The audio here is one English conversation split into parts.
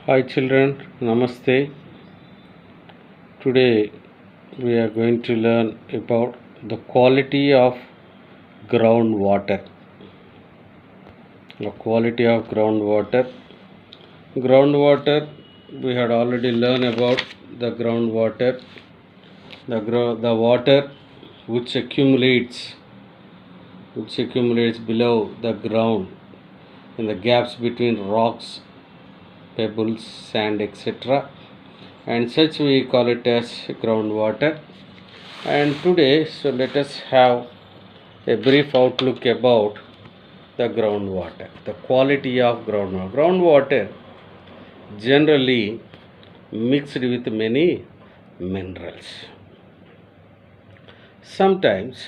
Hi children, Namaste. Today we are going to learn about the quality of groundwater. The quality of groundwater. Groundwater, we had already learned about the groundwater. The water which accumulates below the ground in the gaps between rocks, pebbles, sand, etc. And such we call it as groundwater. And today, so let us have a brief outlook about the groundwater, the quality of groundwater. Groundwater generally mixed with many minerals. Sometimes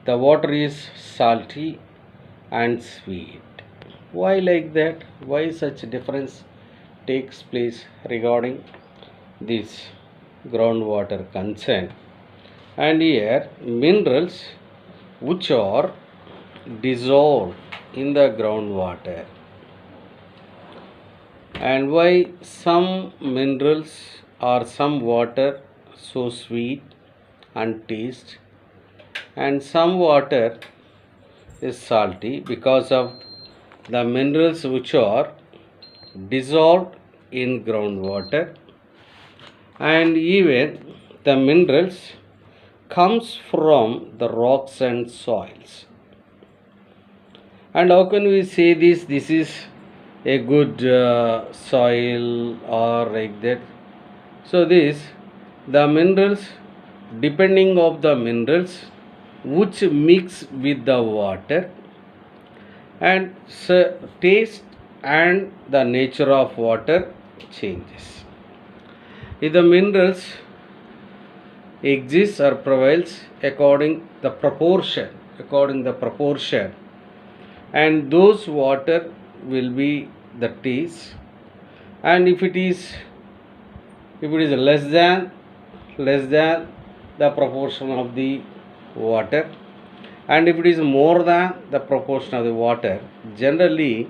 the water is salty and sweet. Why like that? Why such difference takes place regarding this groundwater concern? And here minerals which are dissolved in the groundwater. And why some minerals or some water so sweet and taste, and some water is salty because of the minerals which are dissolved in groundwater, and even the minerals comes from the rocks and soils. And how can we say this is a good soil or like that? So the minerals, depending of the minerals which mix with the water, and taste and the nature of water changes. If the minerals exists or prevails according the proportion, and those water will be the taste. And if it is less than the proportion of the water, and if it is more than the proportion of the water, generally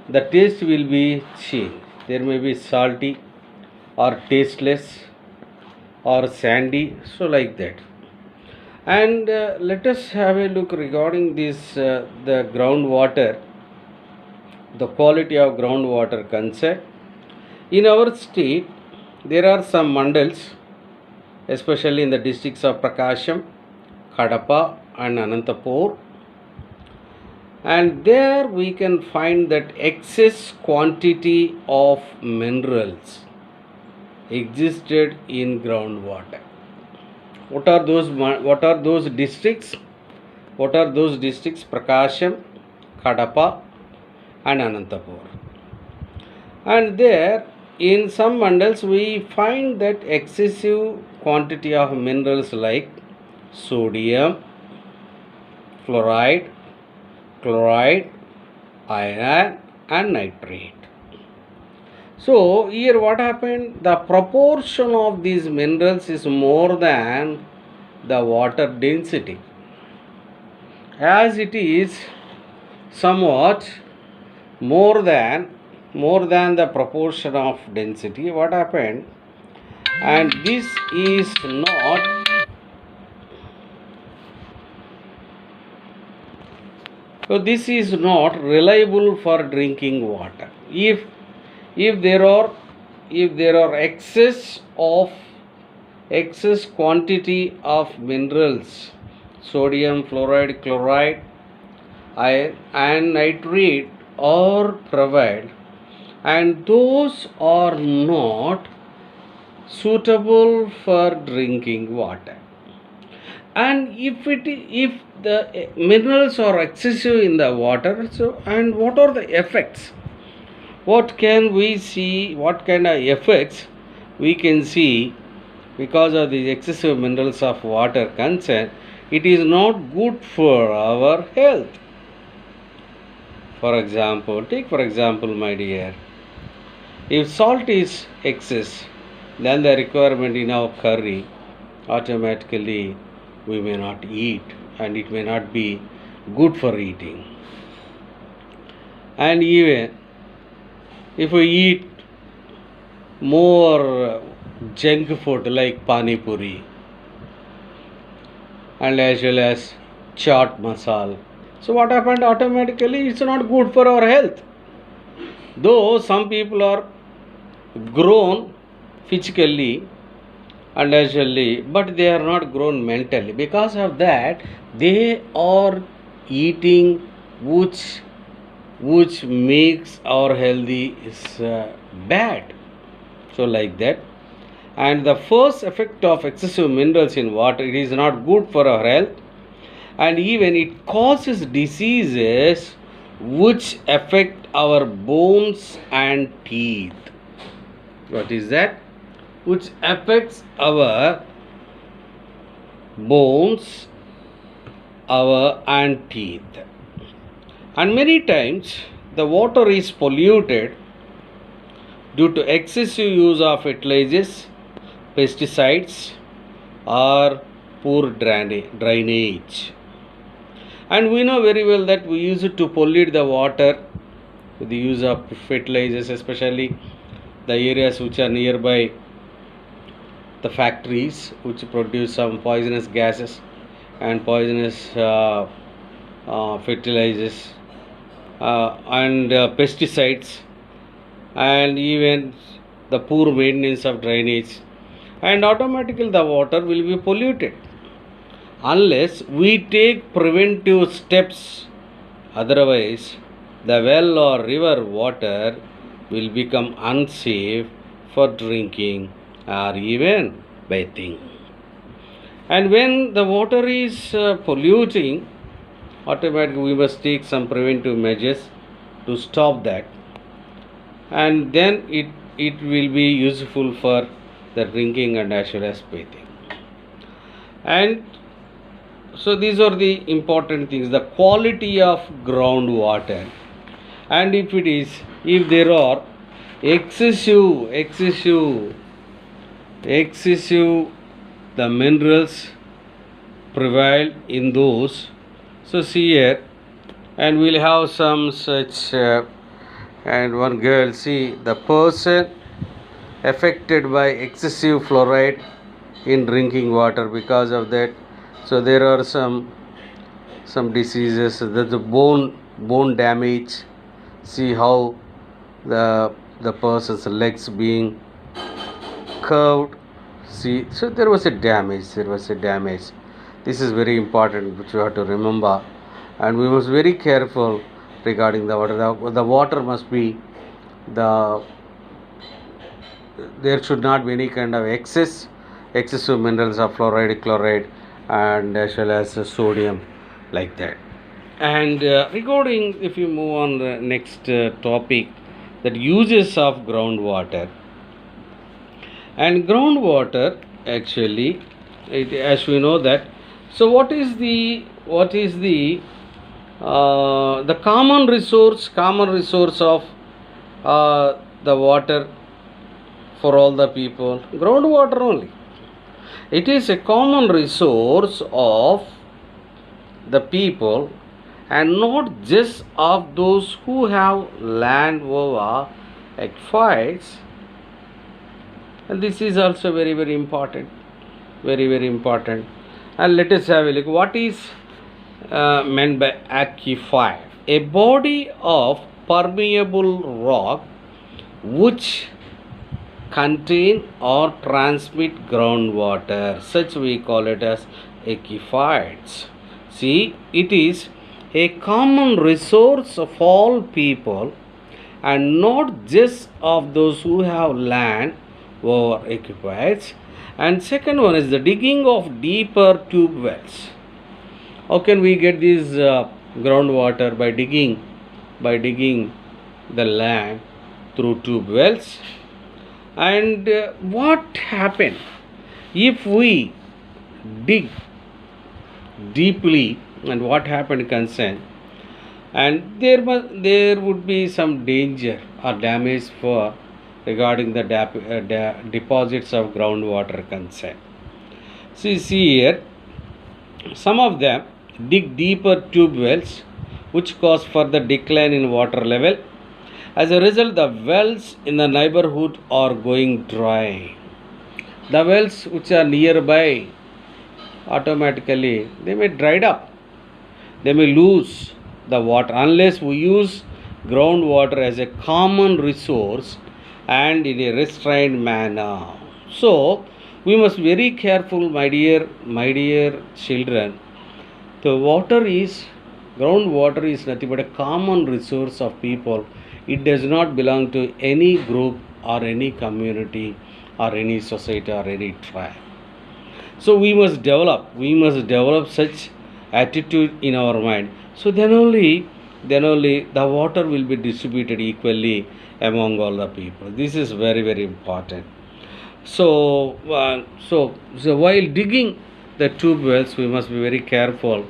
the taste will be changed. There may be salty or tasteless or sandy, so like that. And let us have a look regarding this the groundwater, the quality of groundwater concern. In our state, there are some mandals, especially in the districts of Prakasam, Kadapa and Anantapur, and there we can find that excess quantity of minerals existed in groundwater. What are those districts? Prakasam, Kadapa and Anantapur. And there in some mandals we find that excessive quantity of minerals like sodium, fluoride, chloride, iron and nitrate. So here what happened? The proportion of these minerals is more than the water density. As it is somewhat more than the proportion of density, what happened? And this is not reliable for drinking water. If there are excess quantity of minerals, sodium, fluoride, chloride, iron and nitrate are provided, and those are not suitable for drinking water. And if the minerals are excessive in the water, so and what are the effects? What can we see? What kind of effects we can see because of the excessive minerals of water concern? It is not good for our health. Take for example, my dear, if salt is excess, then the requirement in our curry, automatically we may not eat, and it may not be good for eating. And even if we eat more junk food like pani puri and as well as chaat masala. So what happened automatically? It's not good for our health. Though some people are grown physically and actually, but they are not grown mentally. Because of that, they are eating which makes our healthy is bad. So like that. And the first effect of excessive minerals in water, it is not good for our health, and even it causes diseases which affect our bones and teeth. What is that? Which affects our bones, our and teeth. And many times the water is polluted due to excessive use of fertilizers, pesticides, or poor drainage. And we know very well that we use it to pollute the water with the use of fertilizers, especially the areas which are nearby the factories which produce some poisonous gases and poisonous fertilizers and pesticides, and even the poor maintenance of drainage, and automatically the water will be polluted unless we take preventive steps. Otherwise the well or river water will become unsafe for drinking or even bathing. And when the water is polluting, automatically we must take some preventive measures to stop that, and then it will be useful for the drinking and as well as bathing. And so these are the important things, the quality of groundwater. And if there are excessive the minerals prevail in those. So see here, and we'll have some such and one girl, see the person affected by excessive fluoride in drinking water. Because of that, so there are some diseases, the bone damage. See how the person's legs being curved. See, so there was a damage. This is very important, which you have to remember, and we must be very careful regarding the water. The water must be there should not be any kind of excessive minerals of fluoride, chloride, and as well as sodium, like that. And regarding, if you move on the next topic, that uses of groundwater. And groundwater actually, as we know that, so what is the common resource of the water for all the people? Groundwater only. It is a common resource of the people, and not just of those who have land over aquifers. And this is also very important, very important. And let us have a look. What is meant by aquifer? A body of permeable rock which contain or transmit groundwater, such we call it as aquifers. See, it is a common resource of all people, and not just of those who have land or aquifers. And second one is the digging of deeper tube wells. How can we get this groundwater? By digging the land through tube wells. And what happened if we dig deeply, and what happened concern, and there would be some danger or damage for regarding the deposits of groundwater concern. See here, some of them dig deeper tube wells which cause further decline in water level, As a result, the wells in the neighborhood are going dry. The wells which are nearby, automatically they may dried up. They may lose the water unless we use groundwater as a common resource and in a restrained manner. So we must be very careful, my dear children. The groundwater is nothing but a common resource of people. It does not belong to any group or any community or any society or any tribe. So we must develop such attitude in our mind. So then only the water will be distributed equally among all the people. This is very important. So while digging the tube wells, we must be very careful.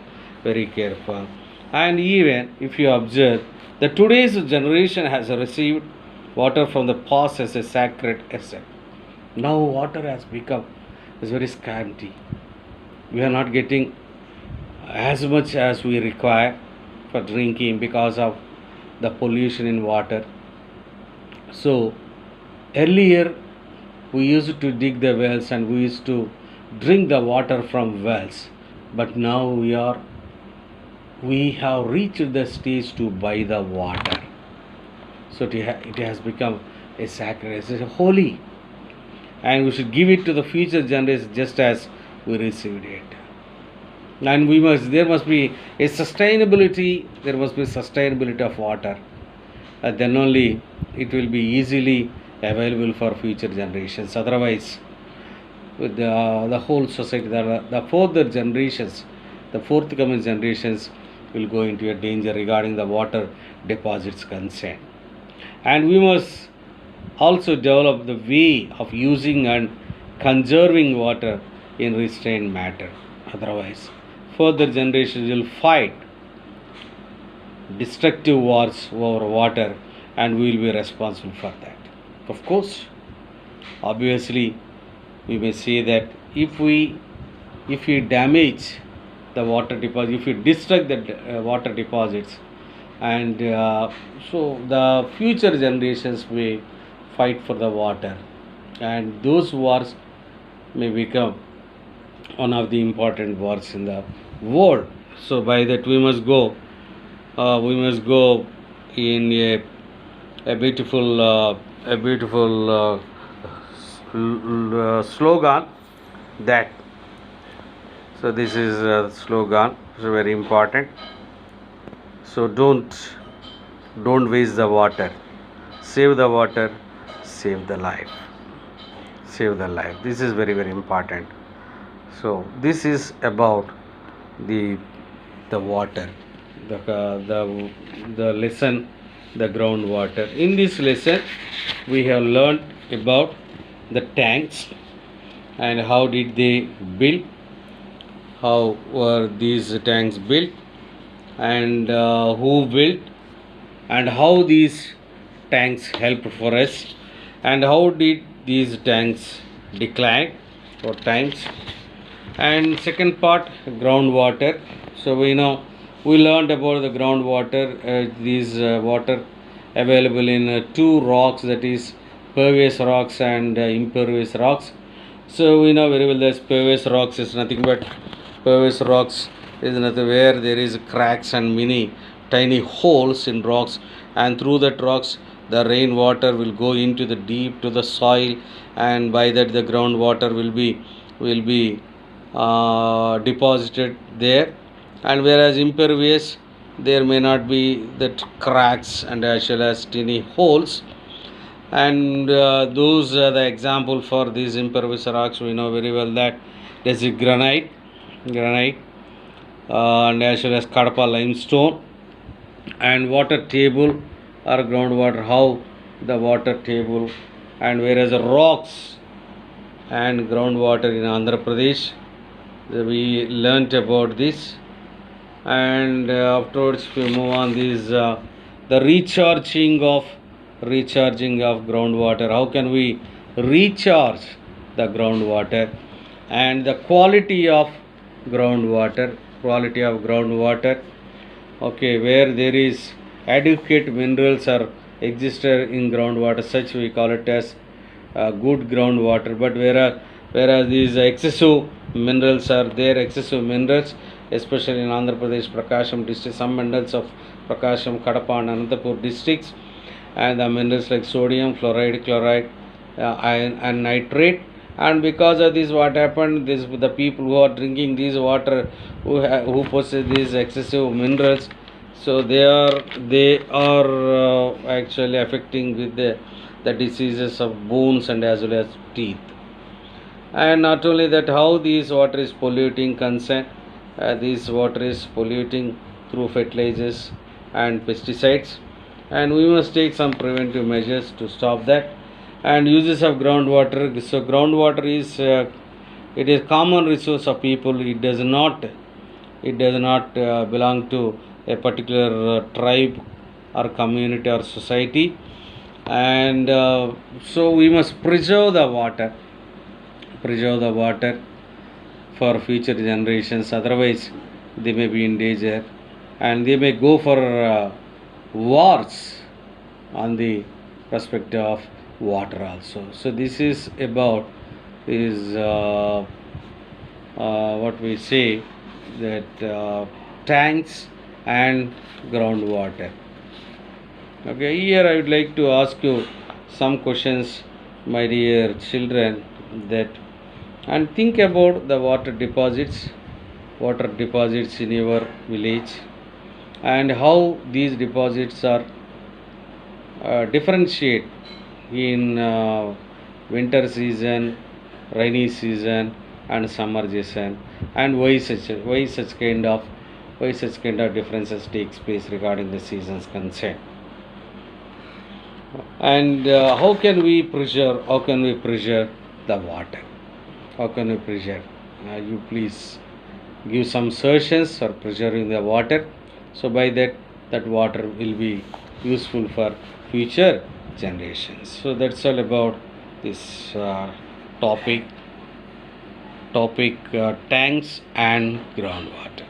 And even if you observe, the today's generation has received water from the past as a sacred asset. Now water has become is very scanty. We are not getting as much as we require for drinking because of the pollution in water. So earlier we used to dig the wells and we used to drink the water from wells, but now we have reached the stage to buy the water. So it has become a sacred, it's a holy, and we should give it to the future generations just as we received it. And there must be a sustainability of water. Then only it will be easily available for future generations. Otherwise, with the whole society, the forthcoming generations will go into a danger regarding the water deposits concern. And we must also develop the way of using and conserving water in restrained manner. Otherwise, further generations will fight destructive wars over water, and we will be responsible for that. Of course, obviously, we may say that if we damage the water deposit, if we destruct the water deposits, and so the future generations may fight for the water, and those wars may become one of the important wars in the world. So by that we must go in a beautiful slogan that. So this is a slogan. It's very important. So don't waste the water. Save the water. Save the life. This is very important. So this is about the water, the lesson, the groundwater. In this lesson, we have learned about the tanks and how did they build, how were these tanks built, and who built, and how these tanks helped for us, and how did these tanks decline for times. And second part, groundwater. So we learned about the groundwater. These water available in two rocks, that is pervious rocks and impervious rocks. So we know very well that pervious rocks is nothing but where there is cracks and many tiny holes in rocks, and through that rocks the rainwater will go into the deep to the soil, and by that the groundwater will be deposited there. And whereas impervious, there may not be that cracks and as well as tiny holes, and those are the example for these impervious rocks. We know very well that there is granite and as well as Kadapa limestone, and water table or groundwater, how the water table, and whereas the rocks and groundwater in Andhra Pradesh, we learnt about this. And afterwards we move on this the recharging of groundwater. How can we recharge the groundwater, and the quality of groundwater. Okay, where there is adequate minerals are existed in groundwater, such we call it as good groundwater. But whereas these excessive minerals are there, excessive minerals, especially in Andhra Pradesh, Prakasam district, some minerals of Prakasam, Kadapa and Anantapur districts, and the minerals like sodium, fluoride, chloride, iron and nitrate. And because of this, what happened, this the people who are drinking this water, who possess these excessive minerals, so they are actually affecting with the diseases of bones and as well as teeth. And not only that, how this water is polluting concern, this water is polluting through fertilizers and pesticides, and we must take some preventive measures to stop that. And uses of groundwater, so groundwater is it is common resource of people. It does not belong to a particular tribe or community or society. And so we must preserve the water for future generations, otherwise they may be in danger and they may go for wars on the perspective of water also. So this is about is what we say that tanks and groundwater. Okay, here I would like to ask you some questions, my dear children, that and think about the water deposits in your village, and how these deposits are differentiate in winter season, rainy season and summer season, and why such kind of differences takes place regarding the seasons concerned. And how can we preserve the water? How can we preserve? You please give some suggestions for preserving the water, so by that water will be useful for future generations. So that's all about this topic tanks and groundwater.